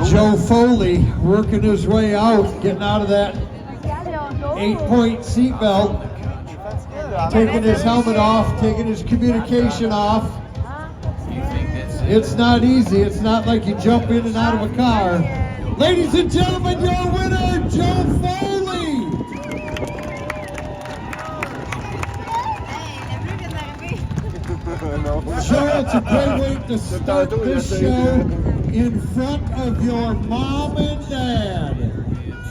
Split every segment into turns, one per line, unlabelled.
Joe Foley working his way out, getting out of that 8-point seatbelt, taking his helmet off, taking his communication off. It's not easy. It's not like you jump in and out of a car. Ladies and gentlemen, your winner, Joe Foley. Joe, it's a great way to start this show in front of your mom and dad.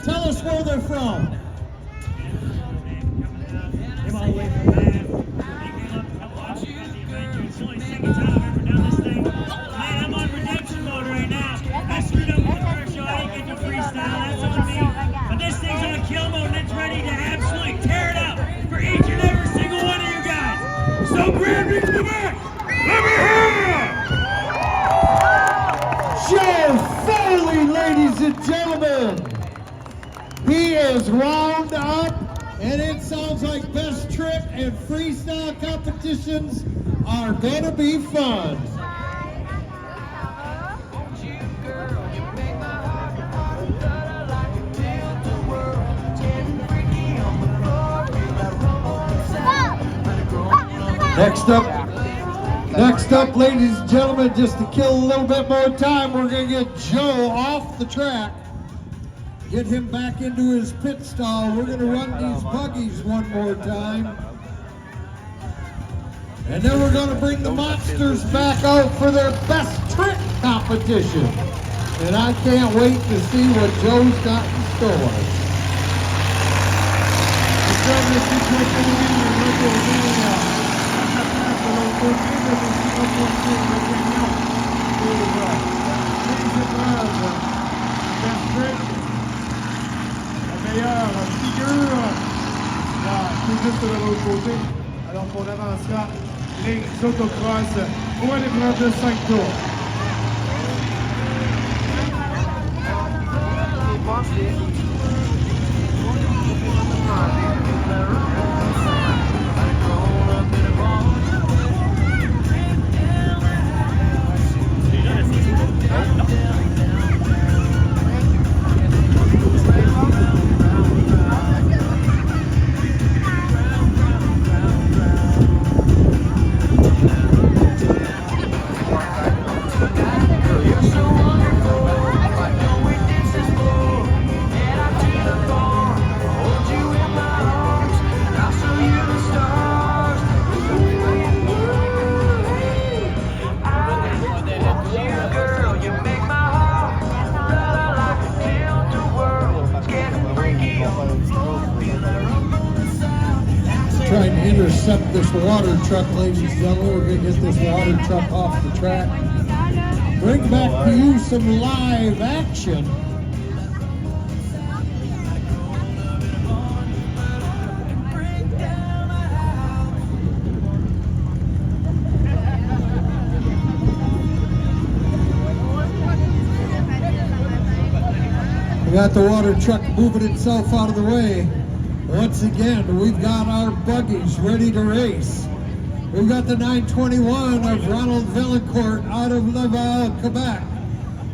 Tell us where they're from.
I'm on redemption mode right now. I screwed up with our show. I didn't get to freestyle. That's on me. But this thing's on kill mode and it's ready to absolutely tear it up for each and every single one of you guys. So grab me to the back. Let me hear you!
Joe Foley, ladies and gentlemen. He is wound up, and it sounds like best trip and freestyle competitions are going to be fun. Next up, ladies and gentlemen, just to kill a little bit more time, we're going to get Joe off the track, get him back into his pit stall. We're going to run these buggies one more time. And then we're going to bring the monsters back out for their best trick competition. And I can't wait to see what Joe's got in store.
Meilleure figure, tout juste de l'autre côté. Alors qu'on avancera les autocross pour aller prendre 5 tours.
Trying to intercept this water truck, ladies and gentlemen. We're going to get this water truck off the track. Bring back to you some live action. We got the water truck moving itself out of the way. Once again, we've got our buggies ready to race. We've got the 921 of Ronald Villancourt out of Laval, Quebec.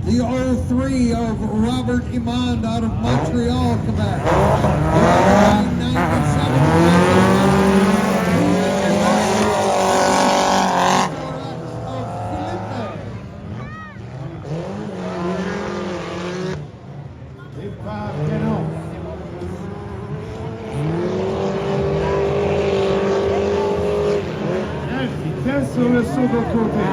The 03 of Robert Imond out of Montreal, Quebec. The 997
sur le saut de côté.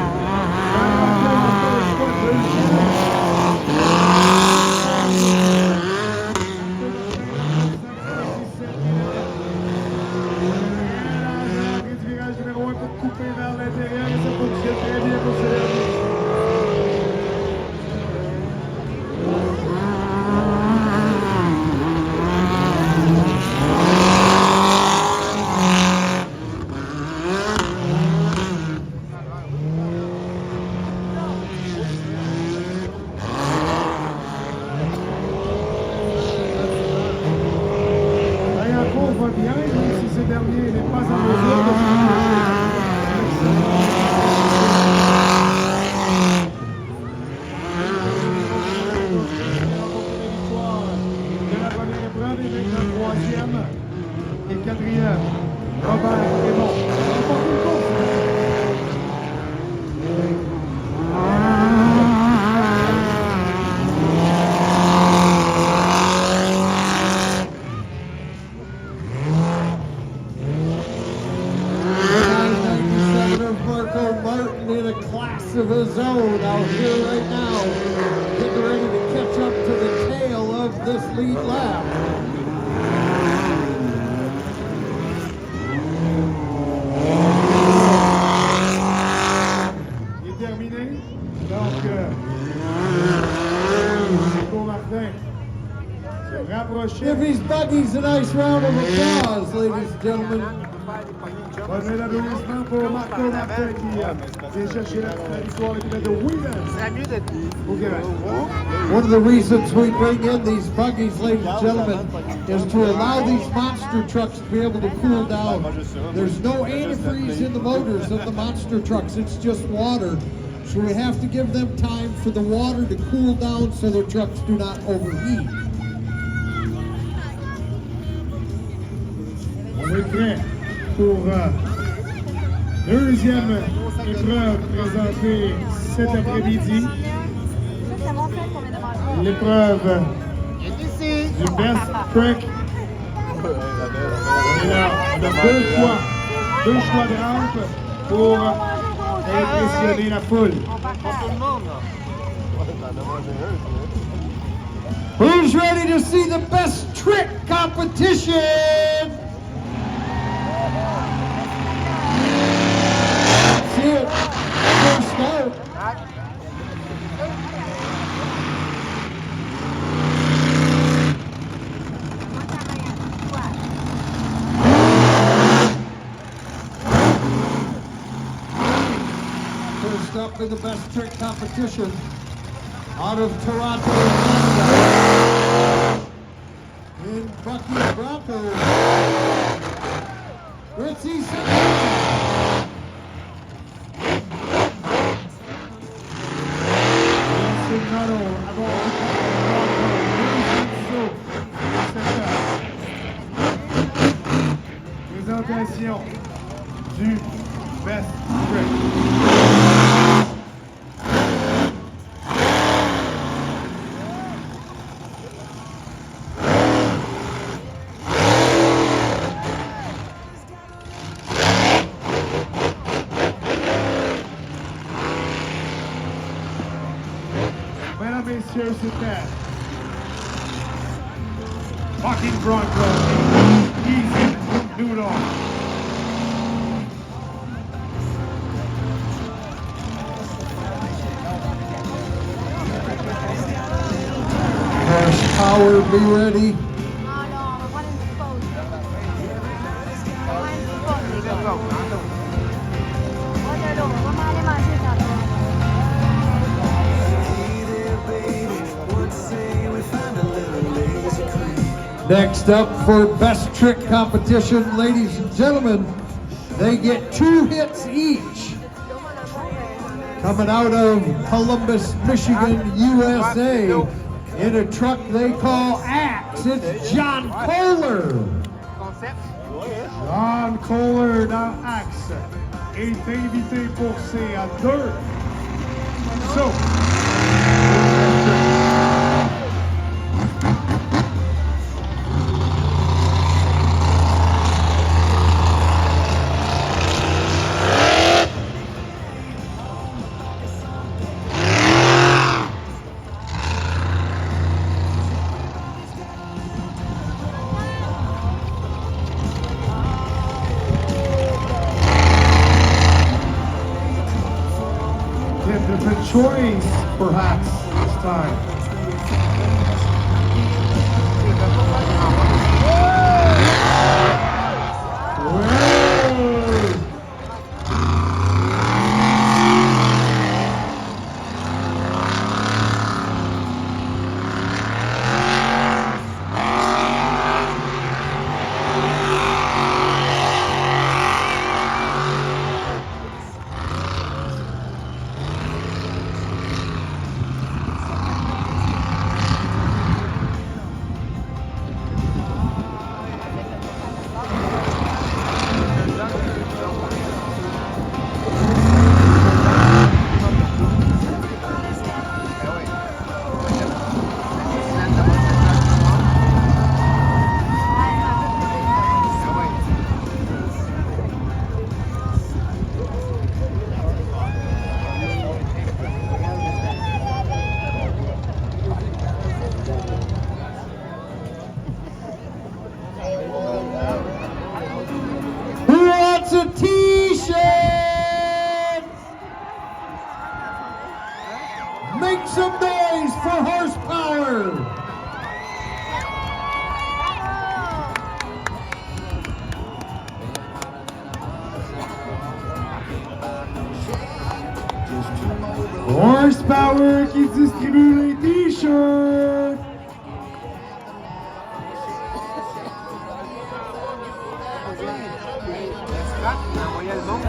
Virage numéro 1 pour couper vers l'intérieur et ça fonctionne très bien pour ce dernier. quatrième, Robert Raymond.
In a class of his own out here right now, getting ready to catch up to the tail of this lead lap.
Il est terminé. Donc, pour Martin, se rapprocher.
Give these buggies a nice round of applause, ladies and gentlemen.
Bon applaudissement pour Marco Martin qui vient chercher la victoire de Williams au Québec.
One of the reasons we bring in these buggies, ladies and gentlemen, is to allow these monster trucks to be able to cool down. There's no antifreeze in the motors of the monster trucks, it's just water. So we have to give them time for the water to cool down so their trucks do not overheat.
On est prêt pour deuxième épreuve présentée cet après-midi. L'épreuve du Best Trick. On est là, on a deux choix de rampe pour impressionner la foule.
Who's ready to see the best trick competition? See it. First start. First up in the best trick competition out of Toronto, Canada, in Bucky's Broncos, Ritzy Septembre.
Présentation du Best Trick. Mesdames, messieurs, c'était Fucking Bronco, Easy Noodle.
Horsepower, be ready. Next up for best trick competition, ladies and gentlemen, they get 2 hits each. Coming out of Columbus, Michigan, USA, in a truck they call Axe, it's John Kohler.
John Kohler dans Axe est invité pour ses à 2. So, different choice, perhaps, this time. qui distribue les t-shirts.
Envoyez le monde.